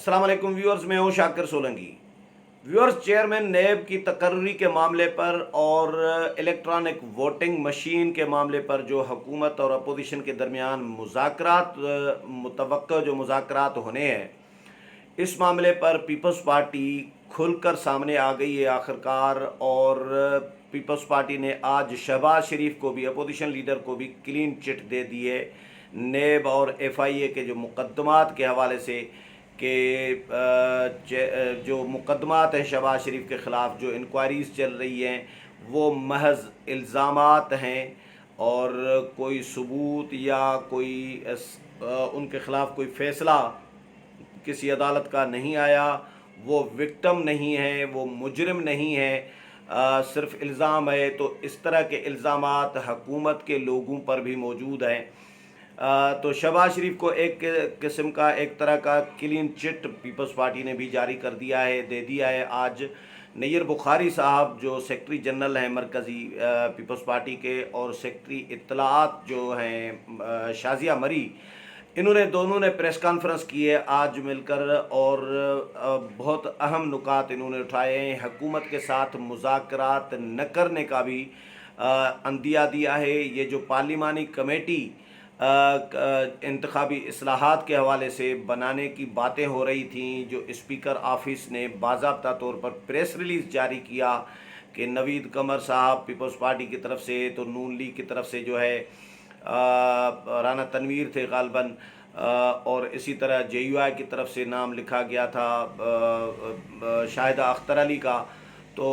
अस्सलाम वालेकुम व्यूअर्स, मैं हूं शाकिर सोलंकी। व्यूअर्स, चेयरमैन नेब की तकर्री के मामले पर और इलेक्ट्रॉनिक वोटिंग मशीन के मामले पर जो हुकूमत और अपोजिशन के दरमियान मुज़ाकरात मुतवक्को जो मुज़ाकरात होने हैं, इस मामले पर पीपल्स पार्टी खुलकर सामने आ गई है आखिरकार। और पीपल्स पार्टी ने आज शहबाज शरीफ को भी, अपोजिशन लीडर को भी क्लीन चिट दे दी है नेब और एफआईए के जो मुकदमात के हवाले से कि जो मुकदमात हैं शहबाज शरीफ के ख़िलाफ़, जो इंक्वायरीज़ चल रही हैं, वो महज इल्ज़ामात हैं और कोई सबूत या कोई उनके ख़िलाफ़ कोई फ़ैसला किसी अदालत का नहीं आया। वो विक्टिम नहीं है, वो मुजरिम नहीं है, सिर्फ इल्ज़ाम है। तो इस तरह के इल्ज़ामात हुकूमत के लोगों पर भी मौजूद हैं। तो शहबाज शरीफ को एक किस्म का, एक तरह का क्लीन चिट पीपल्स पार्टी ने भी जारी कर दिया है, दे दिया है। आज नैयर बुखारी साहब जो सेक्रेटरी जनरल हैं मरकज़ी पीपल्स पार्टी के, और सेक्रेटरी इत्तलाआत जो हैं शाज़िया मरी, इन्होंने दोनों ने प्रेस कॉन्फ्रेंस की है आज मिलकर, और बहुत अहम नुकात इन्होंने उठाए हैं। हुकूमत के साथ मुज़ाकरात न करने का भी अंदिया दिया है। ये जो पार्लिमानी कमेटी इंतखाबी इस्लाहात के हवाले से बनाने की बातें हो रही थीं, जो स्पीकर ऑफिस ने बाज़ाब्ता तौर पर प्रेस रिलीज़ जारी किया कि नवीद कमर साहब पीपल्स पार्टी की तरफ से, तो नून लीग की तरफ से जो है राना तनवीर थे गालबन, और इसी तरह JUI की तरफ से नाम लिखा गया था शाहिदा अख्तर अली का। तो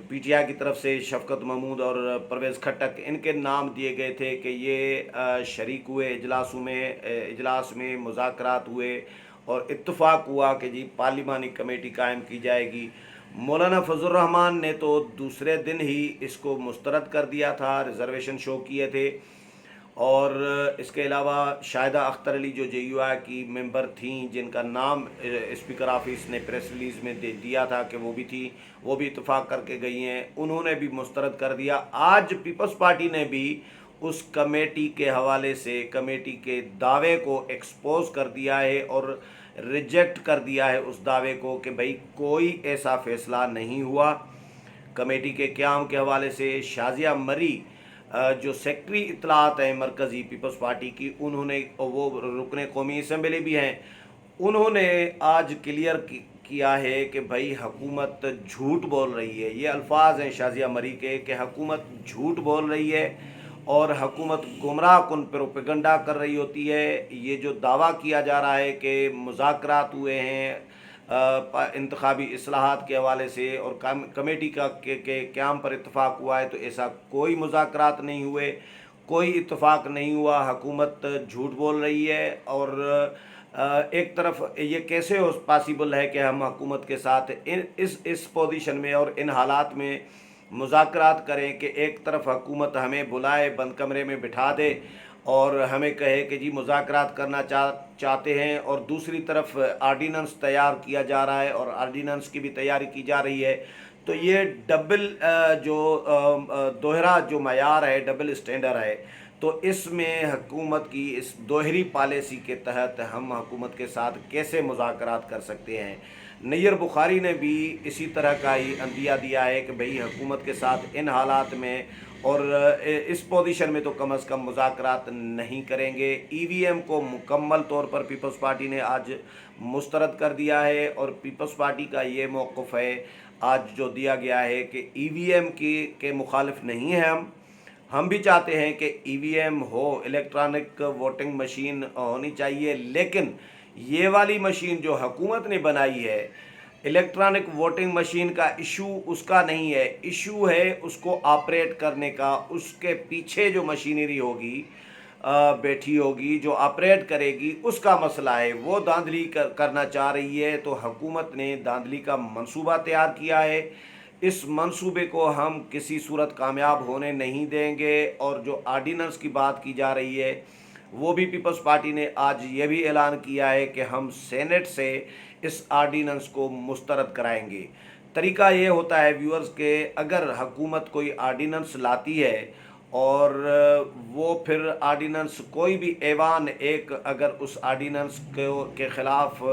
PTI की तरफ से शफकत महमूद और परवेज़ खट्टक, इनके नाम दिए गए थे कि ये शरीक हुए इजलास में मुज़ाकरात हुए और इत्तफाक हुआ कि जी पार्लिमानी कमेटी कायम की जाएगी। मौलाना फजल रहमान ने तो दूसरे दिन ही इसको मुस्तरद कर दिया था, रिजर्वेशन शो किए थे। और इसके अलावा शाहिदा अख्तर अली जो JUI की मेंबर थीं, जिनका नाम स्पीकर ऑफिस ने प्रेस रिलीज़ में दे दिया था कि वो भी थी, वो भी इत्तेफाक करके गई हैं, उन्होंने भी मुस्तरद कर दिया। आज पीपल्स पार्टी ने भी उस कमेटी के हवाले से कमेटी के दावे को एक्सपोज कर दिया है और रिजेक्ट कर दिया है उस दावे को कि भाई कोई ऐसा फ़ैसला नहीं हुआ। कमेटी के क़याम के हवाले से शाज़िया मरी जो सेक्रेटरी इत्तलाआत हैं मरकज़ी पीपल्स पार्टी की, उन्होंने, वो रुकने कौमी असम्बली भी हैं, उन्होंने आज क्लियर किया है कि भाई हुकूमत झूठ बोल रही है। ये अल्फाज हैं शाज़िया मरी के कि हुकूमत झूठ बोल रही है और हुकूमत गुमराह कुन प्रोपेगेंडा कर रही होती है। ये जो दावा किया जा रहा है कि मुज़ाकरात हुए हैं इंतखाबी इस्लाहात के हवाले से और कमेटी का के क़याम पर इत्तफाक हुआ है, तो ऐसा कोई मुज़ाकरात नहीं हुए, कोई इत्तफाक नहीं हुआ। हुकूमत झूठ बोल रही है। और एक तरफ ये कैसे पॉसिबल है कि हम हुकूमत के साथ इस पोजीशन में और इन हालात में मुज़ाकरात करें कि एक तरफ हुकूमत हमें बुलाए, बंद कमरे में बिठा दे और हमें कहे कि जी मुज़ाकरात करना चाहते हैं, और दूसरी तरफ आर्डीनेंस तैयार किया जा रहा है और आर्डीनेंस की भी तैयारी की जा रही है। तो ये डबल दोहरा जो मयार है, डबल स्टैंडर्ड है। तो इसमें हुकूमत की इस दोहरी पॉलिसी के तहत हम हुकूमत के साथ कैसे मुज़ाकरात कर सकते हैं। नैयर बुखारी ने भी इसी तरह का ही अंदिया दिया है कि भाई हुकूमत के साथ इन हालात में और इस पोजीशन में तो कम अज़ कम मुज़ाकरात नहीं करेंगे। EVM को मुकम्मल तौर पर पीपल्स पार्टी ने आज मुस्तरद कर दिया है, और पीपल्स पार्टी का ये मौक़िफ़ है आज जो दिया गया है कि EVM के मुखालिफ नहीं है। हम भी चाहते हैं कि EVM हो, इलेक्ट्रॉनिक वोटिंग मशीन होनी चाहिए, लेकिन ये वाली मशीन जो हुकूमत ने बनाई है, इलेक्ट्रॉनिक वोटिंग मशीन का इशू उसका नहीं है, इशू है उसको ऑपरेट करने का। उसके पीछे जो मशीनरी होगी बैठी होगी जो ऑपरेट करेगी, उसका मसला है। वो धांधली करना चाह रही है। तो हुकूमत ने धांधली का मंसूबा तैयार किया है। इस मंसूबे को हम किसी सूरत कामयाब होने नहीं देंगे। और जो आर्डीनेंस की बात की जा रही है, वो भी पीपल्स पार्टी ने आज ये भी ऐलान किया है कि हम सेनेट से इस आर्डीनेंस को मुस्तरद कराएंगे। तरीका ये होता है व्यूअर्स के, अगर हुकूमत कोई आर्डीनेंस लाती है और वो फिर आर्डीनेंस कोई भी ऐवान एक अगर उस आर्डीनेंस के ख़िलाफ़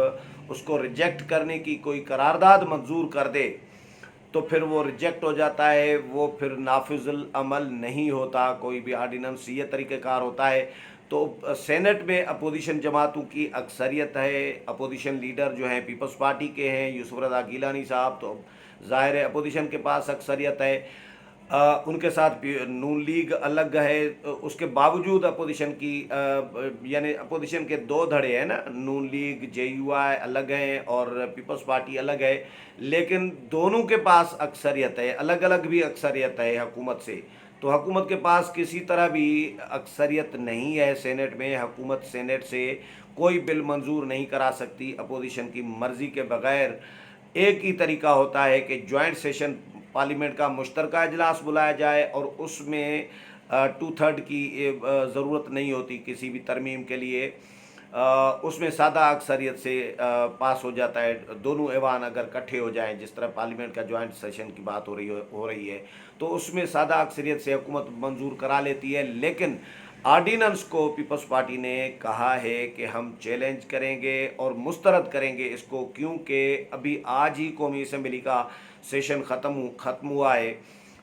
उसको रिजेक्ट करने की कोई करारदाद मंजूर कर दे तो फिर वो रिजेक्ट हो जाता है, वो फिर नाफिजुल अमल नहीं होता, कोई भी आर्डिनेंस ये तरीक़ेकार होता है। तो सेनेट में अपोजिशन जमातों की अक्सरियत है, अपोजिशन लीडर जो हैं पीपल्स पार्टी के हैं यूसुफ रज़ा गिलानी साहब, तो ज़ाहिर है अपोजिशन के पास अक्सरियत है। उनके साथ नून लीग अलग है, उसके बावजूद अपोजिशन की यानी अपोजिशन के दो धड़े हैं ना, नून लीग JUI अलग हैं और पीपल्स पार्टी अलग है, लेकिन दोनों के पास अक्सरियत है, अलग अलग भी अक्सरियत है हुकूमत से। तो हुकूमत के पास किसी तरह भी अक्सरियत नहीं है सेनेट में, हुकूमत सेनेट से कोई बिल मंजूर नहीं करा सकती अपोजिशन की मर्ज़ी के बग़ैर। एक ही तरीका होता है कि जॉइंट सेशन पार्लियामेंट का मुश्तरका इजलास बुलाया जाए और उसमें 2/3 की ज़रूरत नहीं होती किसी भी तरमीम के लिए, उसमें सादा अक्सरियत से पास हो जाता है, दोनों ऐवान अगर इकट्ठे हो जाएं, जिस तरह पार्लियामेंट का जॉइंट सेशन की बात हो रही है तो उसमें सादा अक्सरियत से हुकूमत मंजूर करा लेती है। लेकिन आर्डिनेंस को पीपल्स पार्टी ने कहा है कि हम चैलेंज करेंगे और मुस्तरद करेंगे इसको, क्योंकि अभी आज ही कौमी असम्बली का सेशन ख़त्म हुआ है।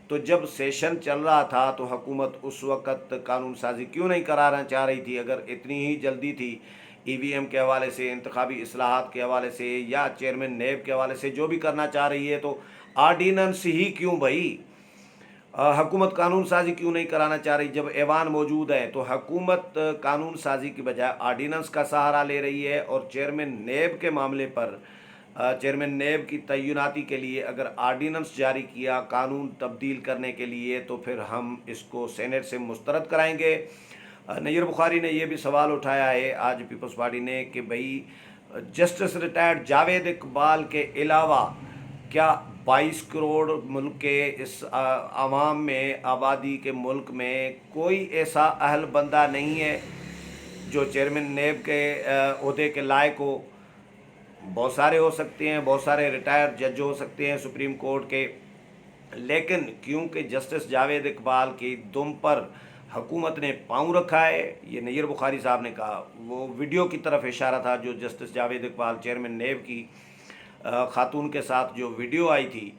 तो जब सेशन चल रहा था तो हुकूमत उस वक़्त कानून साजी क्यों नहीं कराना चाह रही थी? अगर इतनी ही जल्दी थी EVM के हवाले से, इंतखाबी इस्लाहात के हवाले से या चेयरमैन नैब के हवाले से जो भी करना चाह रही है, तो आर्डिनेंस ही क्यों भाई? हुकूमत कानून साजी क्यों नहीं कराना चाह रही? जब ऐवान मौजूद है तो हुकूमत कानून साजी की बजाय आर्डिनेंस का सहारा ले रही है। और चेयरमैन नैब के मामले पर चेयरमैन नैब की तय्युनाती के लिए अगर आर्डिनेंस जारी किया कानून तब्दील करने के लिए, तो फिर हम इसको सेनेट से मुस्तरद कराएंगे। नय्यर बुखारी ने यह भी सवाल उठाया है आज पीपल्स पार्टी ने कि भाई जस्टिस रिटायर्ड जावेद इकबाल के अलावा क्या 22 करोड़ मुल्क के इस आवाम में, आबादी के मुल्क में कोई ऐसा अहल बंदा नहीं है जो चेयरमैन नैब के ओहदे के लायक हो? बहुत सारे हो सकते हैं, बहुत सारे रिटायर्ड जज हो सकते हैं सुप्रीम कोर्ट के, लेकिन क्योंकि जस्टिस जावेद इकबाल की दुम पर हुकूमत ने पाँव रखा है, ये नय्यर बुखारी साहब ने कहा। वो वीडियो की तरफ इशारा था जो जस्टिस जावेद इकबाल चेयरमैन नैब की खातून के साथ जो वीडियो आई थी,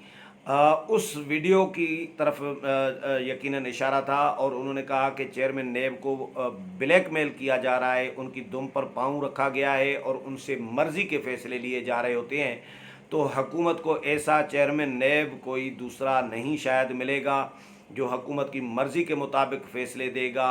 उस वीडियो की तरफ यकीनन इशारा था। और उन्होंने कहा कि चेयरमैन नैब को ब्लैकमेल किया जा रहा है, उनकी दुम पर पाँव रखा गया है और उनसे मर्ज़ी के फ़ैसले लिए जा रहे होते हैं। तो हुकूमत को ऐसा चेयरमैन नैब कोई दूसरा नहीं शायद मिलेगा जो हुकूमत की मर्ज़ी के मुताबिक फ़ैसले देगा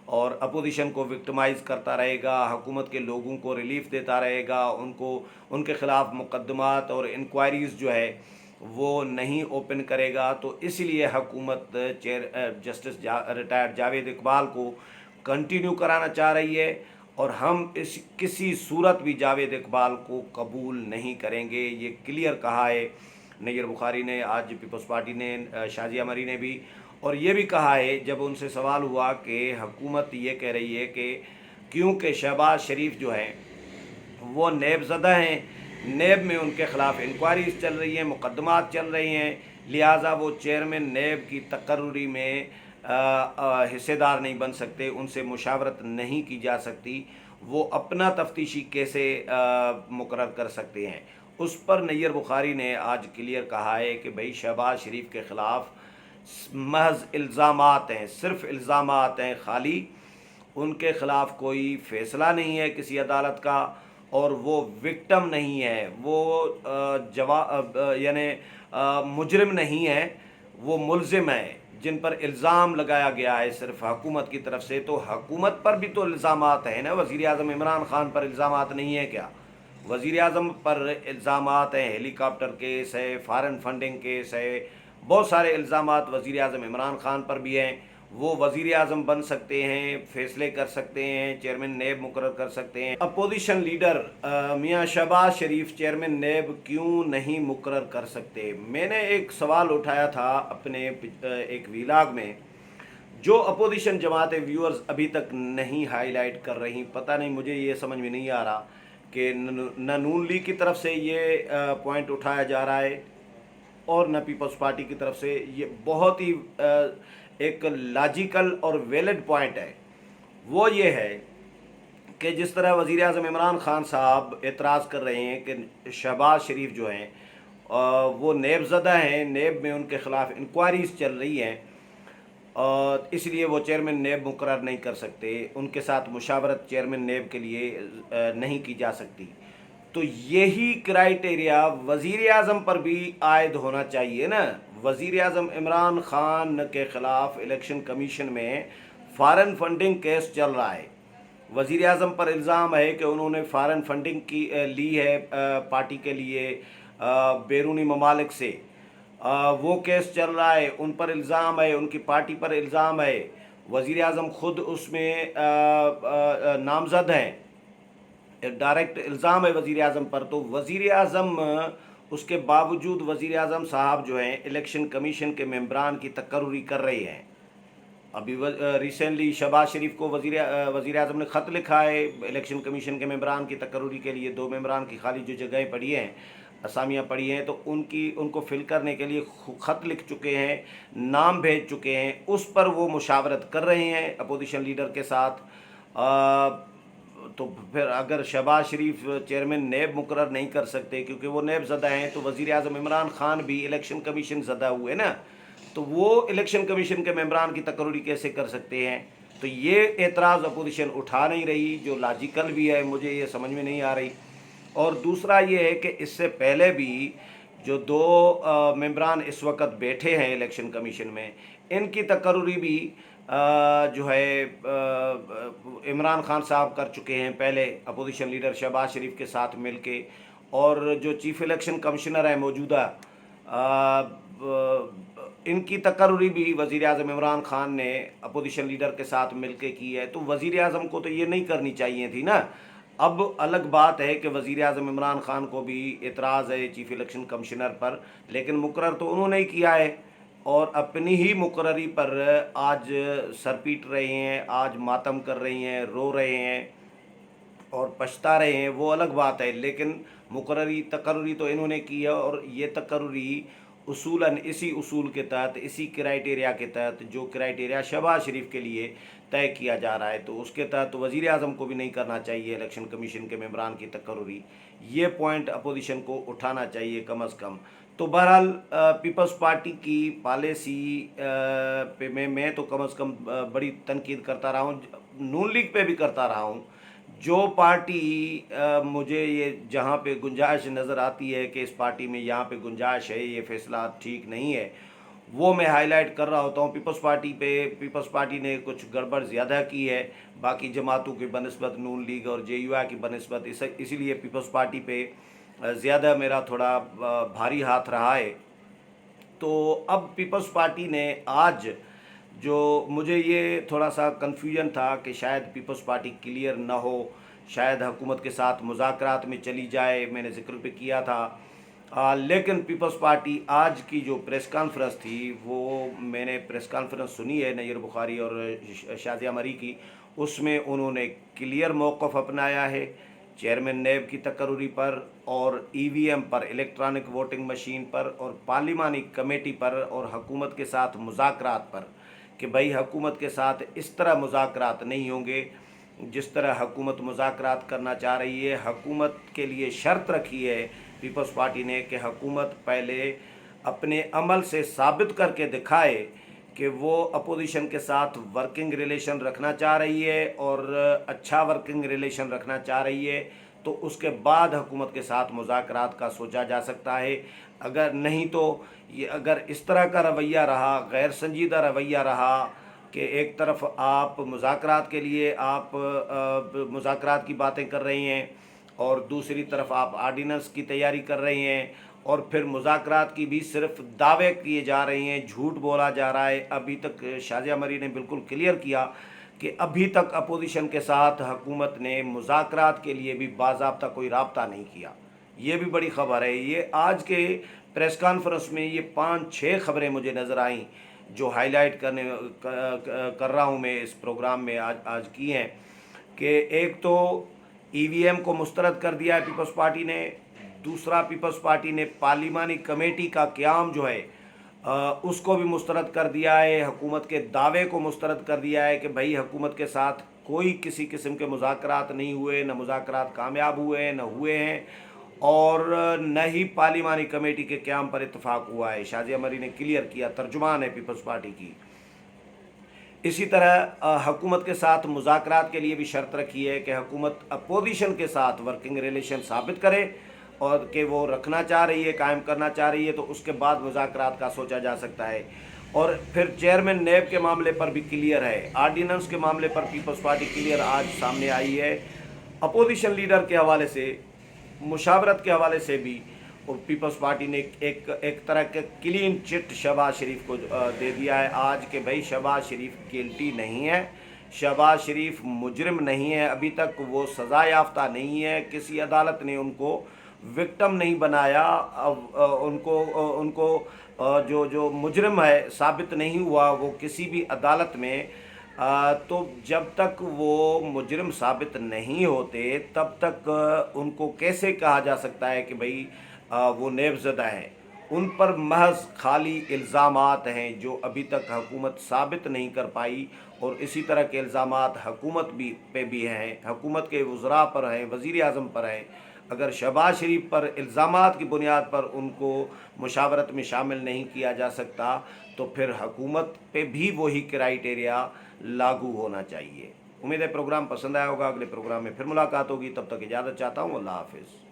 और अपोजिशन को विक्टिमाइज़ करता रहेगा, हुकूमत के लोगों को रिलीफ देता रहेगा, उनके ख़िलाफ़ मुकदमात और इंक्वायरीज़ जो है वो नहीं ओपन करेगा। तो इसलिए हुकूमत जस्टिस रिटायर्ड जावेद इकबाल को कंटिन्यू कराना चाह रही है और हम किसी सूरत भी जावेद इकबाल को कबूल नहीं करेंगे, ये क्लियर कहा है नय्यर बुखारी ने, आज पीपल्स पार्टी ने, शाजिया मरी ने भी। और ये भी कहा है जब उनसे सवाल हुआ कि हुकूमत ये कह रही है कि क्योंकि शहबाज शरीफ जो हैं वो नैब ज़दा हैं, नैब में उनके ख़िलाफ़ इंक्वायरीज चल रही हैं, मुकदमात चल रही हैं, लिहाजा वो चेयरमैन नैब की तकर्री में हिस्सेदार नहीं बन सकते, उनसे मुशावरत नहीं की जा सकती, वो अपना तफ्तीशी कैसे मुकर्रर कर सकते हैं? उस पर नय्यर बुखारी ने आज क्लियर कहा है कि भाई शहबाज शरीफ के ख़िलाफ़ महज इल्ज़ामात हैं, सिर्फ इल्ज़ामात हैं खाली, उनके ख़िलाफ़ कोई फ़ैसला नहीं है किसी अदालत का और वो विक्टिम नहीं है, वो यानी मुजरिम नहीं है, वो मुलज़िम है जिन पर इल्ज़ाम लगाया गया है सिर्फ हुकूमत की तरफ से। तो हुकूमत पर भी तो इल्ज़ामात हैं ना, वज़ीर आज़म इमरान ख़ान पर इल्ज़ामात नहीं है क्या? वज़ीर आज़म पर इल्ज़ामात हैं, हेलीकॉप्टर केस है, फॉरेन फंडिंग केस है, बहुत सारे इल्ज़ामात वज़ीर आज़म इमरान ख़ान पर भी हैं। वो वज़ीर आज़म बन सकते हैं, फ़ैसले कर सकते हैं, चेयरमैन नैब मुकर्रर कर सकते हैं। अपोजिशन लीडर मियाँ शहबाज शरीफ चेयरमैन नैब क्यों नहीं मुकर्रर कर सकते? मैंने एक सवाल उठाया था अपने एक वीलाग में, जो अपोजिशन जमातें व्यूअर्स अभी तक नहीं हाईलाइट कर रही, पता नहीं, मुझे ये समझ में नहीं आ रहा कि न नून लीग की तरफ से ये पॉइंट उठाया जा रहा है और न पीपल्स पार्टी की तरफ से। ये बहुत ही एक लॉजिकल और वैलिड पॉइंट है, वो ये है کہ جس طرح وزیر اعظم عمران خان صاحب اعتراض کر رہے ہیں کہ شہباز شریف جو ہیں وہ نیب زدہ ہیں، نیب میں ان کے خلاف انکوائریز چل رہی ہیں اور اس لیے وہ چیئرمین نیب مقرر نہیں کر سکتے، ان کے ساتھ مشاورت چیئرمین نیب کے لیے نہیں کی جا سکتی۔ تو یہی کرائیٹیریا وزیر اعظم پر بھی عائد ہونا چاہیے نا۔ وزیر اعظم عمران خان کے خلاف الیکشن کمیشن میں فارن فنڈنگ کیس چل رہا ہے۔ وزیر اعظم پر الزام ہے کہ انہوں نے فارن فنڈنگ کی لی ہے پارٹی کے لیے بیرونی ممالک سے، وہ کیس چل رہا ہے، ان پر الزام ہے، ان کی پارٹی پر الزام ہے، وزیر اعظم خود اس میں نامزد ہیں، ڈائریکٹ الزام ہے وزیر اعظم پر۔ تو وزیر اعظم اس کے باوجود وزیر اعظم صاحب جو ہیں الیکشن کمیشن کے ممبران کی تقرری کر رہے ہیں۔ ابھی ریسنٹلی شہباز شریف کو وزیر اعظم نے خط لکھا ہے الیکشن کمیشن کے ممبران کی تقرری کے لیے، 2 ممبران کی خالی جو جگہیں پڑی ہیں، اسامیاں پڑی ہیں، تو ان کو فل کرنے کے لیے خط لکھ چکے ہیں، نام بھیج چکے ہیں، اس پر وہ مشاورت کر رہے ہیں اپوزیشن لیڈر کے ساتھ۔ تو پھر اگر شہباز شریف چیئرمین نیب مقرر نہیں کر سکتے کیونکہ وہ نیب زدہ ہیں، تو وزیر اعظم عمران خان بھی الیکشن کمیشن زدہ ہوئے نا، تو وہ الیکشن کمیشن کے ممبران کی تقرری کیسے کر سکتے ہیں؟ تو یہ اعتراض اپوزیشن اٹھا نہیں رہی، جو لاجیکل بھی ہے، مجھے یہ سمجھ میں نہیں آ رہی۔ اور دوسرا یہ ہے کہ اس سے پہلے بھی جو 2 ممبران اس وقت بیٹھے ہیں الیکشن کمیشن میں، ان کی تقرری بھی جو ہے عمران خان صاحب کر چکے ہیں پہلے اپوزیشن لیڈر شہباز شریف کے ساتھ مل کے، اور جو چیف الیکشن کمشنر ہیں موجودہ، ان کی تقرری بھی وزیر اعظم عمران خان نے اپوزیشن لیڈر کے ساتھ مل کے کی ہے۔ تو وزیر اعظم کو تو یہ نہیں کرنی چاہیے تھی نا۔ اب الگ بات ہے کہ وزیر اعظم عمران خان کو بھی اعتراض ہے چیف الیکشن کمشنر پر، لیکن مقرر تو انہوں نے ہی کیا ہے، اور اپنی ہی مقرری پر آج سر پیٹ رہے ہیں، آج ماتم کر رہے ہیں، رو رہے ہیں اور پچھتا رہے ہیں، وہ الگ بات ہے، لیکن تقرری تو انہوں نے کی ہے، اور یہ تقرری اصولاً اسی اصول کے تحت، اسی کرائیٹیریا کے تحت، جو کرائیٹیریا شہباز شریف کے لیے طے کیا جا رہا ہے، تو اس کے تحت وزیر اعظم کو بھی نہیں کرنا چاہیے الیکشن کمیشن کے ممبران کی تقرری۔ یہ پوائنٹ اپوزیشن کو اٹھانا چاہیے کم از کم۔ تو بہرحال پیپلز پارٹی کی پالیسی پہ میں تو کم از کم بڑی تنقید کرتا رہا ہوں، نون لیگ پہ بھی کرتا رہا ہوں۔ جو پارٹی مجھے یہ جہاں پہ گنجائش نظر آتی ہے کہ اس پارٹی میں یہاں پہ گنجائش ہے، یہ فیصلہ ٹھیک نہیں ہے، وہ میں ہائی لائٹ کر رہا ہوتا ہوں۔ پیپلز پارٹی نے کچھ گڑبڑ زیادہ کی ہے باقی جماعتوں کی بنسبت، نون لیگ اور جے یو آئی کی بنسبت، اسی لیے پیپلز پارٹی پہ زیادہ میرا تھوڑا بھاری ہاتھ رہا ہے۔ تو اب پیپلز پارٹی نے آج جو مجھے یہ تھوڑا سا کنفیوژن تھا کہ شاید پیپلز پارٹی کلیئر نہ ہو، شاید حکومت کے ساتھ مذاکرات میں چلی جائے، میں نے ذکر پہ کیا تھا، لیکن پیپلز پارٹی آج کی جو پریس کانفرنس تھی، وہ میں نے پریس کانفرنس سنی ہے نیر بخاری اور شازیہ مری کی، اس میں انہوں نے کلیئر موقف اپنایا ہے چیئرمین نیب کی تقرری پر، اور ای وی ایم پر، الیکٹرانک ووٹنگ مشین پر، اور پارلیمانی کمیٹی پر، اور حکومت کے ساتھ مذاکرات پر، کہ بھائی حکومت کے ساتھ اس طرح مذاکرات نہیں ہوں گے جس طرح حکومت مذاکرات کرنا چاہ رہی ہے۔ حکومت کے لیے شرط رکھی ہے پیپلز پارٹی نے کہ حکومت پہلے اپنے عمل سے ثابت کر کے دکھائے کہ وہ اپوزیشن کے ساتھ ورکنگ ریلیشن رکھنا چاہ رہی ہے، اور اچھا ورکنگ ریلیشن رکھنا چاہ رہی ہے، تو اس کے بعد حکومت کے ساتھ مذاکرات کا سوچا جا سکتا ہے۔ اگر نہیں تو اگر اس طرح کا رویہ رہا، غیر سنجیدہ رویہ رہا کہ ایک طرف آپ مذاکرات کے لیے آپ مذاکرات کی باتیں کر رہی ہیں، اور دوسری طرف آپ آرڈیننس کی تیاری کر رہی ہیں، اور پھر مذاکرات کی بھی صرف دعوے کیے جا رہے ہیں، جھوٹ بولا جا رہا ہے۔ ابھی تک شازیہ مری نے بالکل کلیئر کیا کہ ابھی تک اپوزیشن کے ساتھ حکومت نے مذاکرات کے لیے بھی باضابطہ کوئی رابطہ نہیں کیا۔ یہ بھی بڑی خبر ہے۔ یہ آج کے پریس کانفرنس میں یہ 5-6 خبریں مجھے نظر آئیں جو ہائی لائٹ کر رہا ہوں میں اس پروگرام میں آج کی ہیں، کہ ایک تو ای وی ایم کو مسترد کر دیا ہے پیپلز پارٹی نے، دوسرا پیپلز پارٹی نے پارلیمانی کمیٹی کا قیام جو ہے اس کو بھی مسترد کر دیا ہے، حکومت کے دعوے کو مسترد کر دیا ہے کہ بھائی حکومت کے ساتھ कोई किसी किस्म के मुज़ाकरात नहीं हुए, न मुज़ाकरात कामयाब हुए हैं, न हुए हैं, और न ही पार्लिमानी कमेटी के क़याम पर इत्तफ़ाक़ हुआ है। शाज़िया मरी ने क्लियर किया, तर्जुमान है पीपल्स पार्टी की। इसी तरह हुकूमत के साथ मुज़ाकरात के लिए भी शर्त रखी है कि हुकूमत अपोजिशन के साथ वर्किंग रिलेशन साबित करे और कि वो रखना चाह रही है, कायम करना चाह रही है, तो उसके बाद मुज़ाकरात का सोचा जा सकता है। और फिर चेयरमैन नेब के मामले पर भी क्लियर है, आर्डीनेंस के मामले पर पीपल्स पार्टी क्लियर आज सामने आई है। अपोजिशन लीडर के हवाले से, मुशावरत के हवाले से भी, और पीपल्स पार्टी ने एक तरह के क्लीन चिट शहबाज शरीफ को दे दिया है आज कि भाई शहबाज शरीफ गिल्टी नहीं है, शहबाज शरीफ मुजरिम नहीं है, अभी तक वो सज़ा याफ्ता नहीं है, किसी अदालत ने उनको विक्टिम नहीं बनाया, उनको जो मुजरिम है साबित नहीं हुआ वो किसी भी अदालत में। तो जब तक वो मुजरिम साबित नहीं होते तब तक उनको कैसे कहा जा सकता है कि भाई वो नेबज़दा हैं। उन पर महज खाली इल्ज़ामात हैं जो अभी तक हुकूमत साबित नहीं कर पाई, और इसी तरह के इल्ज़ामात हुकूमत पे भी हैं, हुकूमत के वज़रा पर हैं, वज़ीर आज़म पर हैं। अगर शहबाज शरीफ पर इल्ज़ामात की बुनियाद पर उनको मुशावरत में शामिल नहीं किया जा सकता तो फिर हुकूमत पे भी वही क्राइटेरिया लागू होना चाहिए। उम्मीद है प्रोग्राम पसंद आया होगा, अगले प्रोग्राम में फिर मुलाकात होगी, तब तक इजाज़त चाहता हूँ। अल्लाह हाफ़िज़।